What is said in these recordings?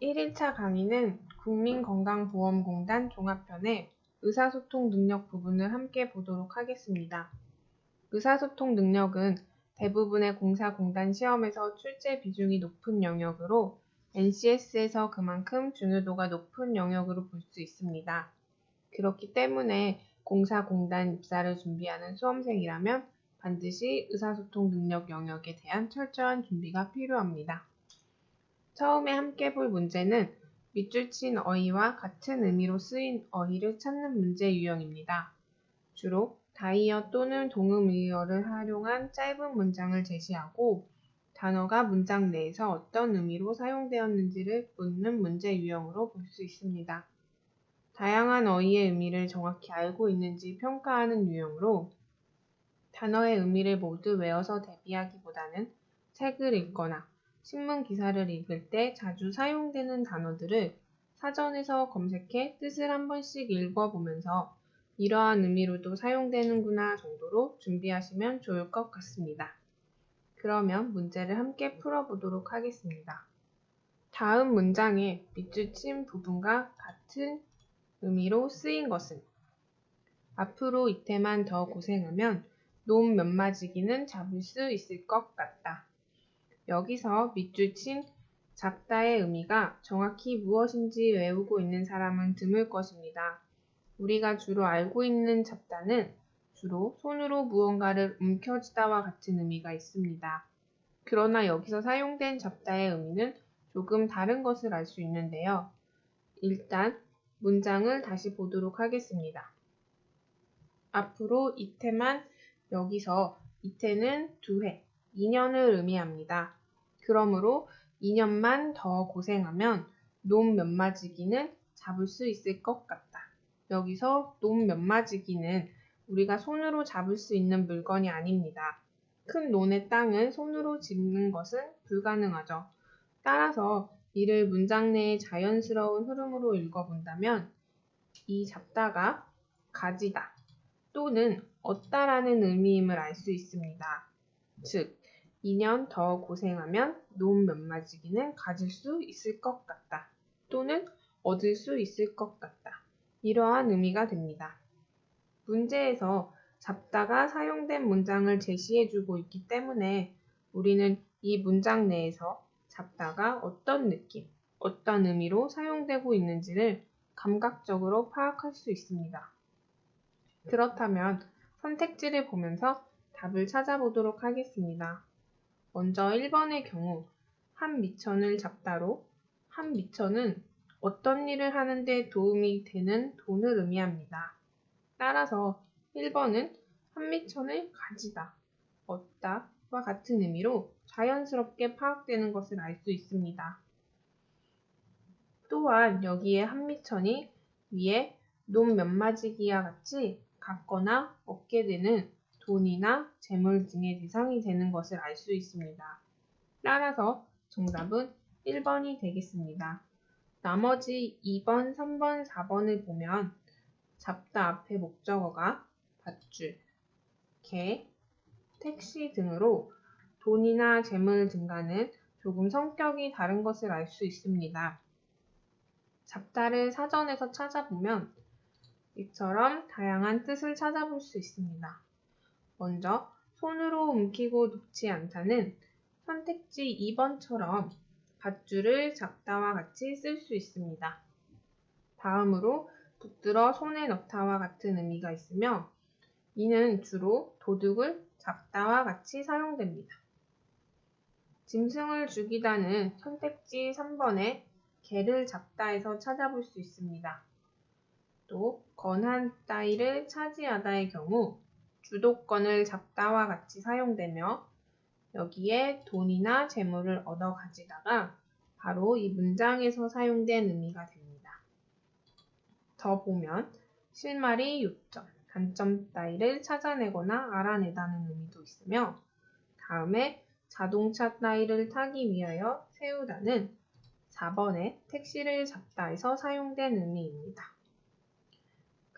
1일차 강의는 국민건강보험공단 종합편의 의사소통 능력 부분을 함께 보도록 하겠습니다. 의사소통 능력은 대부분의 공사공단 시험에서 출제 비중이 높은 영역으로 NCS에서 그만큼 중요도가 높은 영역으로 볼 수 있습니다. 그렇기 때문에 공사공단 입사를 준비하는 수험생이라면 반드시 의사소통 능력 영역에 대한 철저한 준비가 필요합니다. 처음에 함께 볼 문제는 밑줄 친 어휘와 같은 의미로 쓰인 어휘를 찾는 문제 유형입니다. 주로 다이어 또는 동음의어를 활용한 짧은 문장을 제시하고 단어가 문장 내에서 어떤 의미로 사용되었는지를 묻는 문제 유형으로 볼 수 있습니다. 다양한 어휘의 의미를 정확히 알고 있는지 평가하는 유형으로 단어의 의미를 모두 외워서 대비하기보다는 책을 읽거나 신문 기사를 읽을 때 자주 사용되는 단어들을 사전에서 검색해 뜻을 한 번씩 읽어보면서 이러한 의미로도 사용되는구나 정도로 준비하시면 좋을 것 같습니다. 그러면 문제를 함께 풀어보도록 하겠습니다. 다음 문장의 밑줄 친 부분과 같은 의미로 쓰인 것은 앞으로 이때만 더 고생하면 놈 몇마지기는 잡을 수 있을 것 같다. 여기서 밑줄 친 잡다의 의미가 정확히 무엇인지 외우고 있는 사람은 드물 것입니다. 우리가 주로 알고 있는 잡다는 주로 손으로 무언가를 움켜쥐다와 같은 의미가 있습니다. 그러나 여기서 사용된 잡다의 의미는 조금 다른 것을 알 수 있는데요. 일단 문장을 다시 보도록 하겠습니다. 앞으로 이때만 여기서 이때는 2회, 2년을 의미합니다. 그러므로 2년만 더 고생하면 놈 몇마지기는 잡을 수 있을 것 같다. 여기서 놈 몇마지기는 우리가 손으로 잡을 수 있는 물건이 아닙니다. 큰 논의 땅은 손으로 짚는 것은 불가능하죠. 따라서 이를 문장 내의 자연스러운 흐름으로 읽어본다면 이 잡다가 가지다 또는 얻다라는 의미임을 알 수 있습니다. 즉, 2년 더 고생하면 놈 몇마지기는 가질 수 있을 것 같다 또는 얻을 수 있을 것 같다. 이러한 의미가 됩니다. 문제에서 잡다가 사용된 문장을 제시해주고 있기 때문에 우리는 이 문장 내에서 잡다가 어떤 느낌, 어떤 의미로 사용되고 있는지를 감각적으로 파악할 수 있습니다. 그렇다면 선택지를 보면서 답을 찾아보도록 하겠습니다. 먼저 1번의 경우 한 미천을 잡다로 한 미천은 어떤 일을 하는데 도움이 되는 돈을 의미합니다. 따라서 1번은 한 미천을 가지다, 얻다와 같은 의미로 자연스럽게 파악되는 것을 알 수 있습니다. 또한 여기에 한 미천이 위에 놈 몇마지기와 같이 갖거나 얻게 되는 돈이나 재물 등의 대상이 되는 것을 알 수 있습니다. 따라서 정답은 1번이 되겠습니다. 나머지 2번, 3번, 4번을 보면 잡다 앞에 목적어가 밧줄, 개, 택시 등으로 돈이나 재물 등과는 조금 성격이 다른 것을 알 수 있습니다. 잡다를 사전에서 찾아보면 이처럼 다양한 뜻을 찾아볼 수 있습니다. 먼저 손으로 움키고 놓지 않다는 선택지 2번처럼 밧줄을 잡다와 같이 쓸 수 있습니다. 다음으로 붙들어 손에 넣다와 같은 의미가 있으며 이는 주로 도둑을 잡다와 같이 사용됩니다. 짐승을 죽이다는 선택지 3번에 개를 잡다에서 찾아볼 수 있습니다. 또 건한 따위를 차지하다의 경우 주도권을 잡다와 같이 사용되며 여기에 돈이나 재물을 얻어 가지다가 바로 이 문장에서 사용된 의미가 됩니다. 더 보면 실마리 요점, 단점 따위를 찾아내거나 알아내다는 의미도 있으며 다음에 자동차 따위를 타기 위하여 세우다는 4번의 택시를 잡다에서 사용된 의미입니다.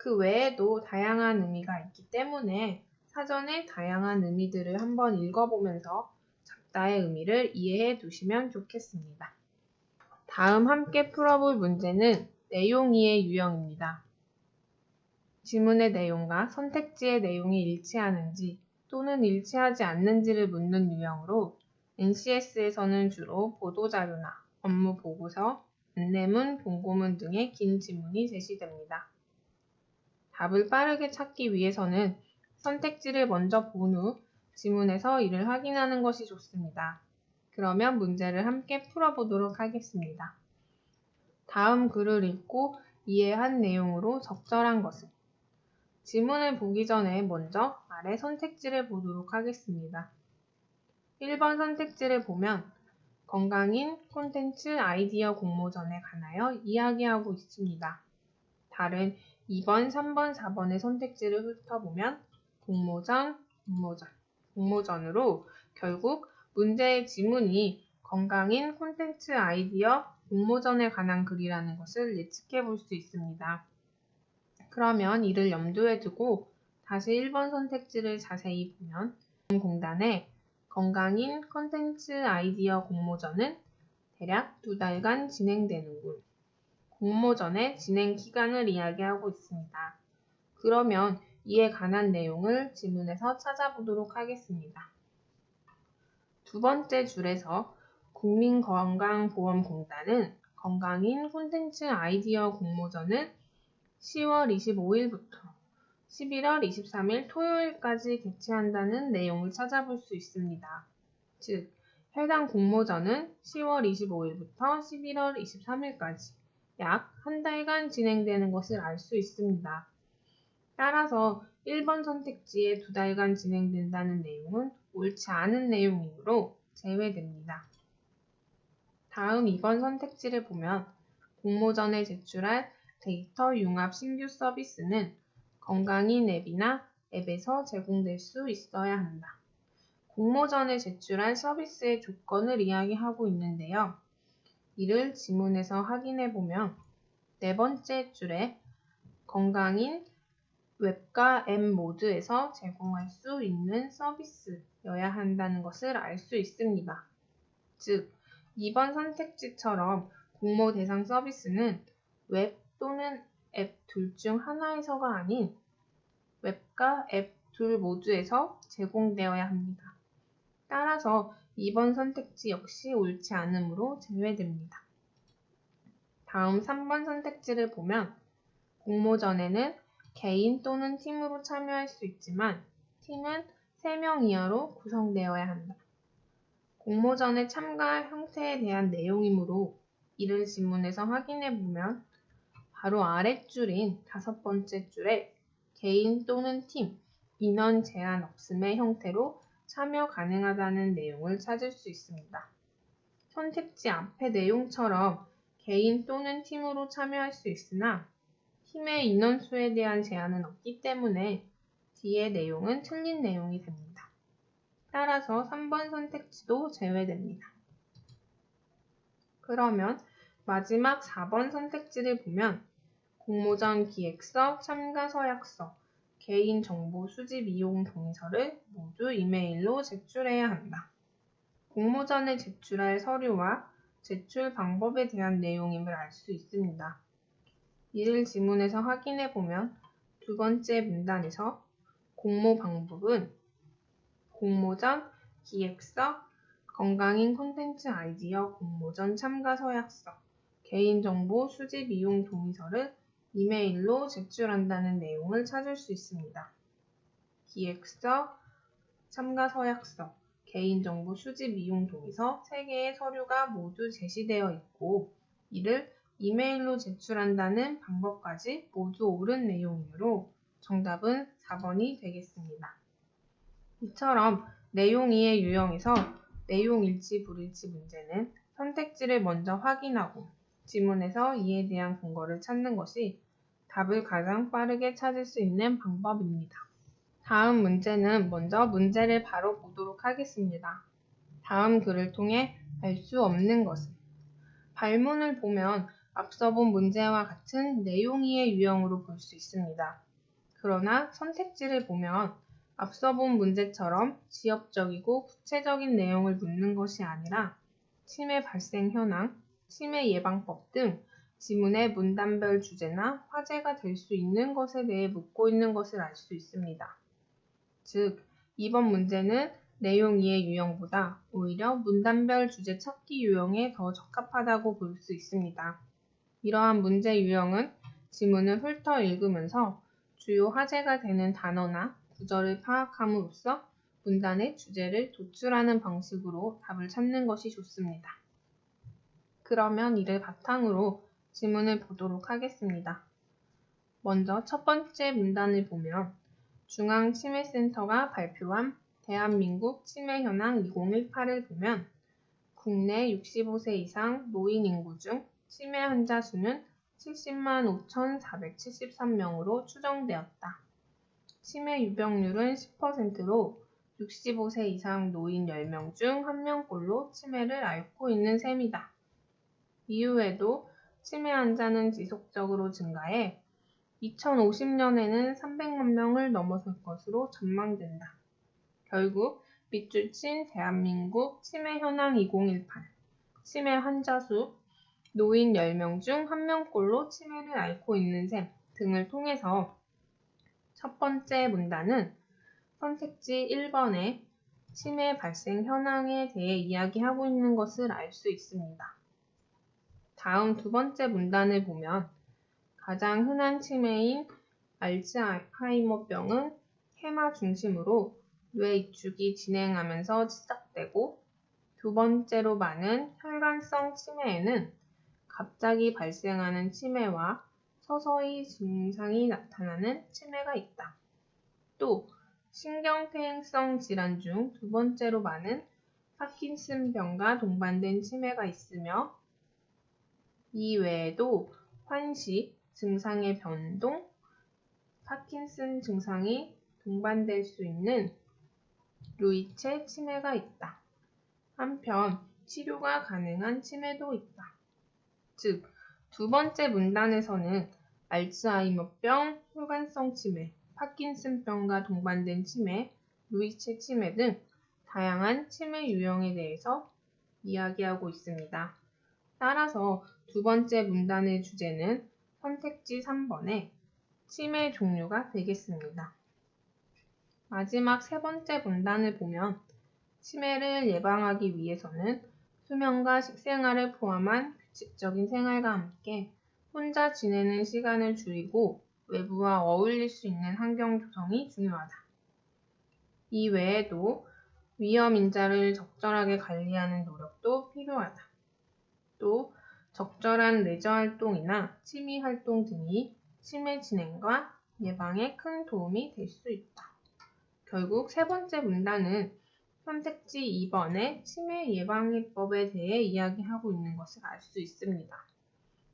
그 외에도 다양한 의미가 있기 때문에 사전에 다양한 의미들을 한번 읽어보면서 잡다의 의미를 이해해 두시면 좋겠습니다. 다음 함께 풀어볼 문제는 내용이의 유형입니다. 지문의 내용과 선택지의 내용이 일치하는지 또는 일치하지 않는지를 묻는 유형으로 NCS에서는 주로 보도자료나 업무 보고서, 안내문, 공고문 등의 긴 지문이 제시됩니다. 답을 빠르게 찾기 위해서는 선택지를 먼저 본 후 지문에서 이를 확인하는 것이 좋습니다. 그러면 문제를 함께 풀어보도록 하겠습니다. 다음 글을 읽고 이해한 내용으로 적절한 것은 지문을 보기 전에 먼저 아래 선택지를 보도록 하겠습니다. 1번 선택지를 보면 건강인 콘텐츠 아이디어 공모전에 관하여 이야기하고 있습니다. 다른 2번, 3번, 4번의 선택지를 훑어보면 공모전으로 결국 문제의 지문이 건강인 콘텐츠 아이디어 공모전에 관한 글이라는 것을 예측해 볼 수 있습니다. 그러면 이를 염두에 두고 다시 1번 선택지를 자세히 보면 공단의 건강인 콘텐츠 아이디어 공모전은 대략 2달간 진행되는군. 공모전의 진행 기간을 이야기하고 있습니다. 그러면 이에 관한 내용을 지문에서 찾아보도록 하겠습니다. 두 번째 줄에서 국민건강보험공단은 건강인 콘텐츠 아이디어 공모전은 10월 25일부터 11월 23일 토요일까지 개최한다는 내용을 찾아볼 수 있습니다. 즉, 해당 공모전은 10월 25일부터 11월 23일까지 약 한 달간 진행되는 것을 알 수 있습니다. 따라서 1번 선택지에 2달간 진행된다는 내용은 옳지 않은 내용이므로 제외됩니다. 다음 2번 선택지를 보면 공모전에 제출할 데이터 융합 신규 서비스는 건강인 앱이나 앱에서 제공될 수 있어야 한다. 공모전에 제출할 서비스의 조건을 이야기하고 있는데요. 이를 지문에서 확인해 보면 네 번째 줄에 건강인 웹과 앱 모드에서 제공할 수 있는 서비스여야 한다는 것을 알 수 있습니다. 즉, 2번 선택지처럼 공모 대상 서비스는 웹 또는 앱 둘 중 하나에서가 아닌 웹과 앱 둘 모두에서 제공되어야 합니다. 따라서 2번 선택지 역시 옳지 않으므로 제외됩니다. 다음 3번 선택지를 보면 공모전에는 개인 또는 팀으로 참여할 수 있지만 팀은 3명 이하로 구성되어야 한다. 공모전에 참가할 형태에 대한 내용이므로 이를 지문에서 확인해 보면 바로 아랫줄인 5번째 줄에 개인 또는 팀, 인원 제한 없음의 형태로 참여 가능하다는 내용을 찾을 수 있습니다. 선택지 앞의 내용처럼 개인 또는 팀으로 참여할 수 있으나 팀의 인원수에 대한 제한은 없기 때문에 뒤의 내용은 틀린 내용이 됩니다. 따라서 3번 선택지도 제외됩니다. 그러면 마지막 4번 선택지를 보면 공모전 기획서, 참가 서약서, 개인 정보 수집 이용 동의서를 모두 이메일로 제출해야 한다. 공모전에 제출할 서류와 제출 방법에 대한 내용임을 알 수 있습니다. 이를 지문에서 확인해 보면 두 번째 문단에서 공모 방법은 공모전 기획서, 건강인 콘텐츠 아이디어 공모전 참가 서약서, 개인정보 수집 이용 동의서를 이메일로 제출한다는 내용을 찾을 수 있습니다. 기획서, 참가 서약서, 개인정보 수집 이용 동의서 3개의 서류가 모두 제시되어 있고 이를 이메일로 제출한다는 방법까지 모두 옳은 내용이므로 정답은 4번이 되겠습니다. 이처럼 내용 이해 유형에서 내용 일치 불일치 문제는 선택지를 먼저 확인하고 지문에서 이에 대한 근거를 찾는 것이 답을 가장 빠르게 찾을 수 있는 방법입니다. 다음 문제는 먼저 문제를 바로 보도록 하겠습니다. 다음 글을 통해 알 수 없는 것은 발문을 보면 앞서 본 문제와 같은 내용 이해 유형으로 볼 수 있습니다. 그러나 선택지를 보면 앞서 본 문제처럼 지역적이고 구체적인 내용을 묻는 것이 아니라 치매 발생 현황, 치매 예방법 등 지문의 문단별 주제나 화제가 될 수 있는 것에 대해 묻고 있는 것을 알 수 있습니다. 즉, 이번 문제는 내용 이해 유형보다 오히려 문단별 주제 찾기 유형에 더 적합하다고 볼 수 있습니다. 이러한 문제 유형은 지문을 훑어 읽으면서 주요 화제가 되는 단어나 구절을 파악함으로써 문단의 주제를 도출하는 방식으로 답을 찾는 것이 좋습니다. 그러면 이를 바탕으로 지문을 보도록 하겠습니다. 먼저 첫 번째 문단을 보면 중앙치매센터가 발표한 대한민국 치매 현황 2018을 보면 국내 65세 이상 노인 인구 중 치매 환자 수는 70만 5,473명으로 추정되었다. 치매 유병률은 10%로 65세 이상 노인 10명 중 1명꼴로 치매를 앓고 있는 셈이다. 이후에도 치매 환자는 지속적으로 증가해 2050년에는 300만 명을 넘어설 것으로 전망된다. 결국 밑줄 친 대한민국 치매 현황 2018, 치매 환자 수, 노인 10명 중 1명꼴로 치매를 앓고 있는 셈 등을 통해서 첫 번째 문단은 선택지 1번의 치매 발생 현황에 대해 이야기하고 있는 것을 알 수 있습니다. 다음 두 번째 문단을 보면 가장 흔한 치매인 알츠하이머병은 해마 중심으로 뇌 이축이 진행하면서 시작되고 두 번째로 많은 혈관성 치매에는 갑자기 발생하는 치매와 서서히 증상이 나타나는 치매가 있다. 또 신경퇴행성 질환 중 두 번째로 많은 파킨슨병과 동반된 치매가 있으며 이 외에도 환시, 증상의 변동, 파킨슨 증상이 동반될 수 있는 루이체 치매가 있다. 한편 치료가 가능한 치매도 있다. 즉, 두 번째 문단에서는 알츠하이머병, 혈관성 치매, 파킨슨병과 동반된 치매, 루이체 치매 등 다양한 치매 유형에 대해서 이야기하고 있습니다. 따라서 두 번째 문단의 주제는 선택지 3번의 치매 종류가 되겠습니다. 마지막 세 번째 문단을 보면 치매를 예방하기 위해서는 수면과 식생활을 포함한 규칙적인 생활과 함께 혼자 지내는 시간을 줄이고 외부와 어울릴 수 있는 환경 조성이 중요하다. 이 외에도 위험 인자를 적절하게 관리하는 노력도 필요하다. 또 적절한 레저 활동이나 취미 활동 등이 치매 진행과 예방에 큰 도움이 될 수 있다. 결국 세 번째 문단은 선택지 2번의 치매 예방해법에 대해 이야기하고 있는 것을 알 수 있습니다.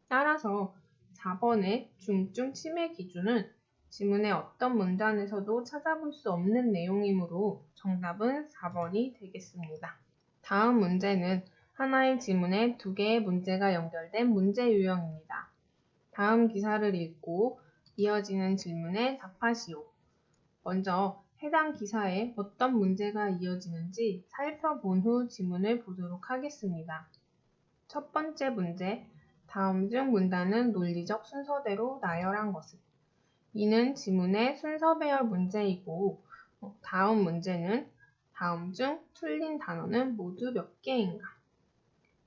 따라서 4번의 중증 치매 기준은 지문의 어떤 문단에서도 찾아볼 수 없는 내용이므로 정답은 4번이 되겠습니다. 다음 문제는 하나의 지문에 두 개의 문제가 연결된 문제 유형입니다. 다음 기사를 읽고 이어지는 질문에 답하시오. 먼저 해당 기사에 어떤 문제가 이어지는지 살펴본 후 지문을 보도록 하겠습니다. 첫 번째 문제, 다음 중 문단은 논리적 순서대로 나열한 것은? 이는 지문의 순서 배열 문제이고 다음 문제는 다음 중 틀린 단어는 모두 몇 개인가?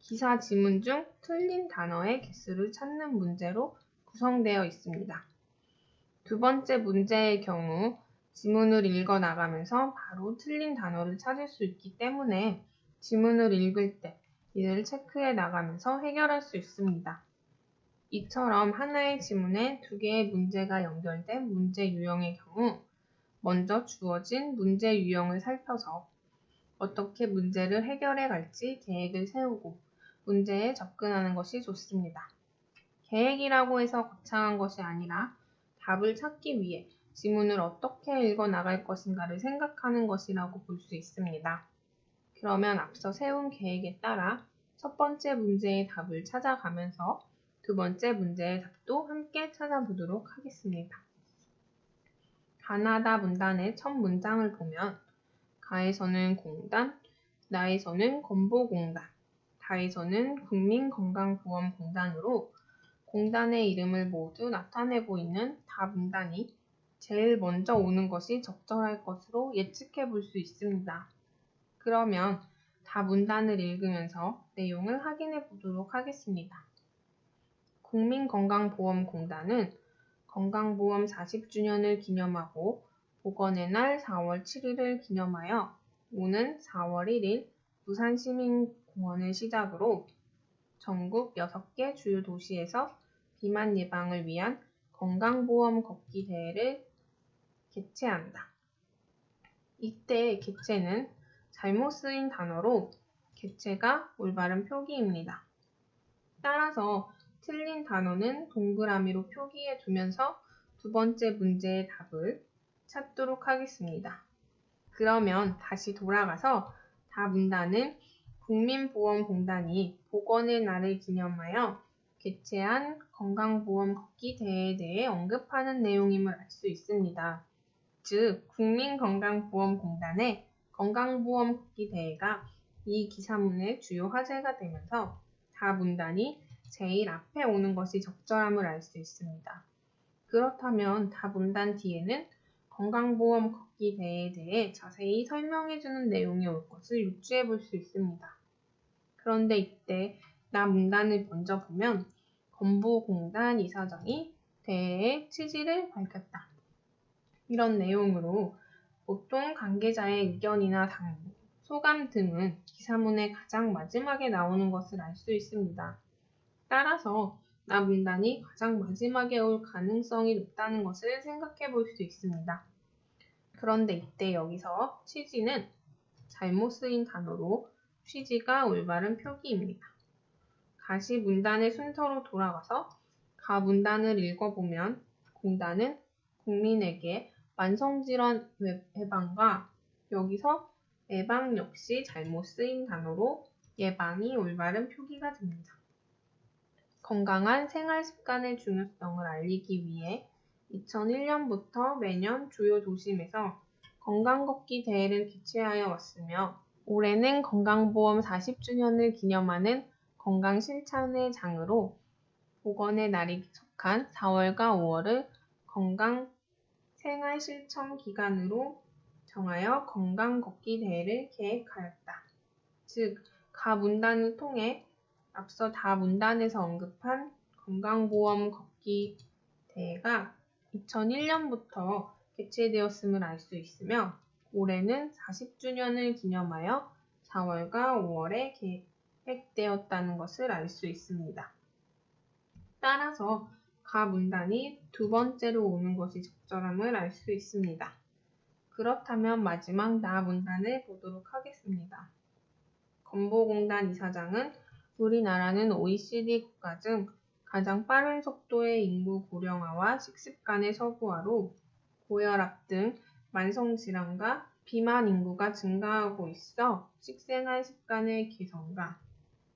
기사 지문 중 틀린 단어의 개수를 찾는 문제로 구성되어 있습니다. 두 번째 문제의 경우 지문을 읽어 나가면서 바로 틀린 단어를 찾을 수 있기 때문에 지문을 읽을 때 이를 체크해 나가면서 해결할 수 있습니다. 이처럼 하나의 지문에 두 개의 문제가 연결된 문제 유형의 경우 먼저 주어진 문제 유형을 살펴서 어떻게 문제를 해결해 갈지 계획을 세우고 문제에 접근하는 것이 좋습니다. 계획이라고 해서 거창한 것이 아니라 답을 찾기 위해 지문을 어떻게 읽어 나갈 것인가를 생각하는 것이라고 볼 수 있습니다. 그러면 앞서 세운 계획에 따라 첫 번째 문제의 답을 찾아가면서 두 번째 문제의 답도 함께 찾아보도록 하겠습니다. 가나다 문단의 첫 문장을 보면 가에서는 공단, 나에서는 건보공단, 다에서는 국민건강보험공단으로 공단의 이름을 모두 나타내고 있는 다 문단이 제일 먼저 오는 것이 적절할 것으로 예측해 볼 수 있습니다. 그러면 다 문단을 읽으면서 내용을 확인해 보도록 하겠습니다. 국민건강보험공단은 건강보험 40주년을 기념하고 복원의 날 4월 7일을 기념하여 오는 4월 1일 부산시민공원을 시작으로 전국 6개 주요 도시에서 비만 예방을 위한 건강보험 걷기 대회를 개최한다. 이때 개최는 잘못 쓰인 단어로 개최가 올바른 표기입니다. 따라서 틀린 단어는 동그라미로 표기해 두면서 두 번째 문제의 답을 찾도록 하겠습니다. 그러면 다시 돌아가서 다 문단은 국민보험공단이 복원의 날을 기념하여 개최한 건강보험 걷기 대회에 대해 언급하는 내용임을 알 수 있습니다. 즉, 국민건강보험공단의 건강보험 걷기 대회가 이 기사문의 주요 화제가 되면서 다 문단이 제일 앞에 오는 것이 적절함을 알 수 있습니다. 그렇다면 다 문단 뒤에는 건강보험 걷기 대회에 대해 자세히 설명해주는 내용이 올 것을 유추해 볼 수 있습니다. 그런데 이때 나 문단을 먼저 보면 건보공단 이사장이 대회의 취지를 밝혔다. 이런 내용으로 보통 관계자의 의견이나 당부, 소감 등은 기사문의 가장 마지막에 나오는 것을 알 수 있습니다. 따라서 나 문단이 가장 마지막에 올 가능성이 높다는 것을 생각해 볼 수 있습니다. 그런데 이때 여기서 취지는 잘못 쓰인 단어로 취지가 올바른 표기입니다. 다시 문단의 순서로 돌아가서 가 문단을 읽어보면 공단은 국민에게 만성질환 예방과 여기서 예방 역시 잘못 쓰인 단어로 예방이 올바른 표기가 됩니다. 건강한 생활습관의 중요성을 알리기 위해 2001년부터 매년 주요 도심에서 건강걷기 대회를 개최하여 왔으며 올해는 건강보험 40주년을 기념하는 건강실천의 장으로 복원의 날이 속한 4월과 5월을 건강생활실천 기간으로 정하여 건강걷기 대회를 계획하였다. 즉, 가 문단을 통해 앞서 다 문단에서 언급한 건강보험 걷기 대회가 2001년부터 개최되었음을 알 수 있으며 올해는 40주년을 기념하여 4월과 5월에 계획되었다는 것을 알 수 있습니다. 따라서 가 문단이 두 번째로 오는 것이 적절함을 알 수 있습니다. 그렇다면 마지막 나 문단을 보도록 하겠습니다. 건보공단 이사장은 우리나라는 OECD 국가 중 가장 빠른 속도의 인구 고령화와 식습관의 서구화로 고혈압 등 만성질환과 비만 인구가 증가하고 있어 식생활 습관의 개선과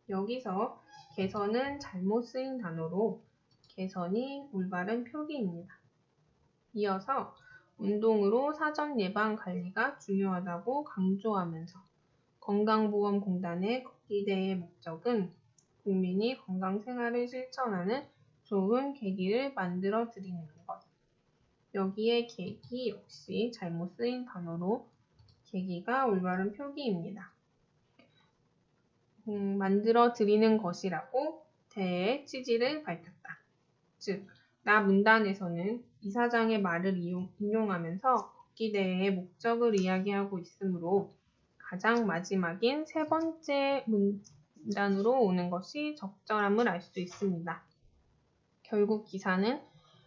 여기서 개선은 잘못 쓰인 단어로 개선이 올바른 표기입니다. 이어서 운동으로 사전 예방 관리가 중요하다고 강조하면서 건강보험공단의 걷기 대회의 목적은 국민이 건강생활을 실천하는 좋은 계기를 만들어 드리는 것. 여기에 계기 역시 잘못 쓰인 단어로 계기가 올바른 표기입니다. 만들어 드리는 것이라고 대회의 취지를 밝혔다. 즉, 나 문단에서는 이사장의 말을 인용하면서 걷기 대회의 목적을 이야기하고 있으므로 가장 마지막인 세 번째 문단으로 오는 것이 적절함을 알 수 있습니다. 결국 기사는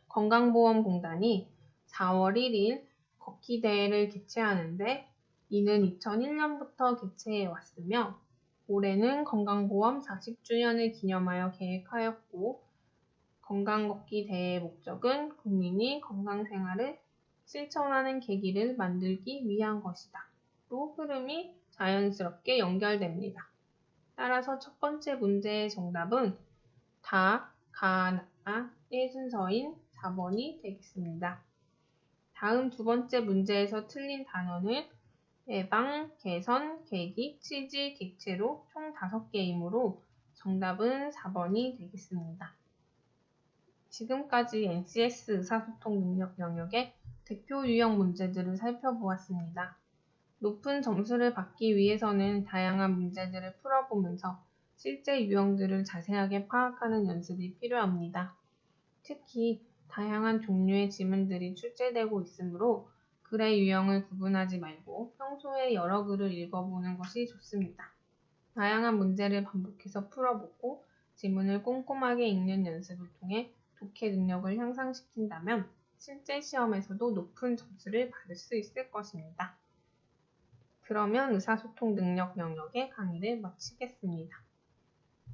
건강보험공단이 4월 1일 걷기 대회를 개최하는데 이는 2001년부터 개최해 왔으며 올해는 건강보험 40주년을 기념하여 계획하였고 건강걷기 대회의 목적은 국민이 건강생활을 실천하는 계기를 만들기 위한 것이다. 로 흐름이 자연스럽게 연결됩니다. 따라서 첫 번째 문제의 정답은 다, 가, 나의 순서인 4번이 되겠습니다. 다음 두 번째 문제에서 틀린 단어는 예방, 개선, 계기, 취지, 객체로 총 5개이므로 정답은 4번이 되겠습니다. 지금까지 NCS 의사소통 능력 영역의 대표 유형 문제들을 살펴보았습니다. 높은 점수를 받기 위해서는 다양한 문제들을 풀어보면서 실제 유형들을 자세하게 파악하는 연습이 필요합니다. 특히 다양한 종류의 지문들이 출제되고 있으므로 글의 유형을 구분하지 말고 평소에 여러 글을 읽어보는 것이 좋습니다. 다양한 문제를 반복해서 풀어보고 지문을 꼼꼼하게 읽는 연습을 통해 독해 능력을 향상시킨다면 실제 시험에서도 높은 점수를 받을 수 있을 것입니다. 그러면 의사소통 능력 영역의 강의를 마치겠습니다.